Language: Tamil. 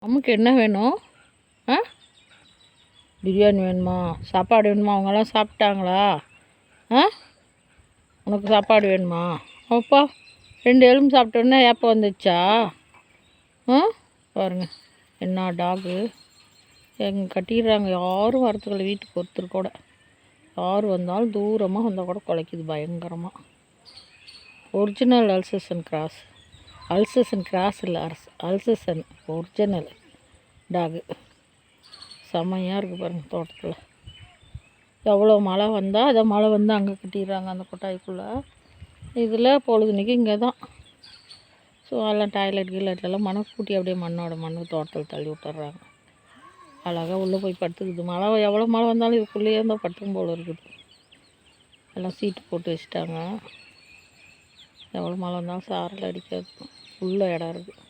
அம்முக்கு என்ன வேணும்? ஆ பிரியாணி வேணுமா? சாப்பாடு வேணுமா? அவங்கெல்லாம் சாப்பிட்டாங்களா? ஆ உனக்கு சாப்பாடு வேணுமா? அப்பா 2 எலும்பு சாப்பிட்டோன்னே ஏப்பம் வந்துச்சா? பாருங்கள் என்ன டாகு எங்கே கட்டிடுறாங்க. யாரும் வரத்துக்குள்ள வீட்டுக்கு ஒருத்தர் கூட. யார் வந்தாலும் தூரமாக வந்தால் கூட குலைக்குது பயங்கரமாக. Original Alsatian cross. Alsatian cross இல்லை, அல்சேஷன் ஒரிஜினல் டாகு. செம்மையாக இருக்குது பாருங்கள் தோட்டத்தில். எவ்வளோ மழை வந்தால் அதை மழை வந்து அங்கே கட்டிடுறாங்க அந்த கொட்டாய்க்குள்ளே. இதில் பொழுதுனிக்கு இங்கே தான். ஸோ எல்லாம் டாய்லெட்லாம் மண்ணை கூட்டி அப்படியே மண்ணோட மண்ணு தோட்டத்தில் தள்ளி விட்டுறாங்க. அழகாக உள்ளே போய் படுத்துக்குது. மழை எவ்வளோ மழை வந்தாலும் இதுக்குள்ளேயே இருந்தால் படுத்துக்கும் போல் இருக்குது. எல்லாம் சீட்டு போட்டு வச்சுட்டாங்க. எவ்வளோ மழை வந்தாலும் சாரல் அடிக்காது. உள்ள இடம் இருக்குது.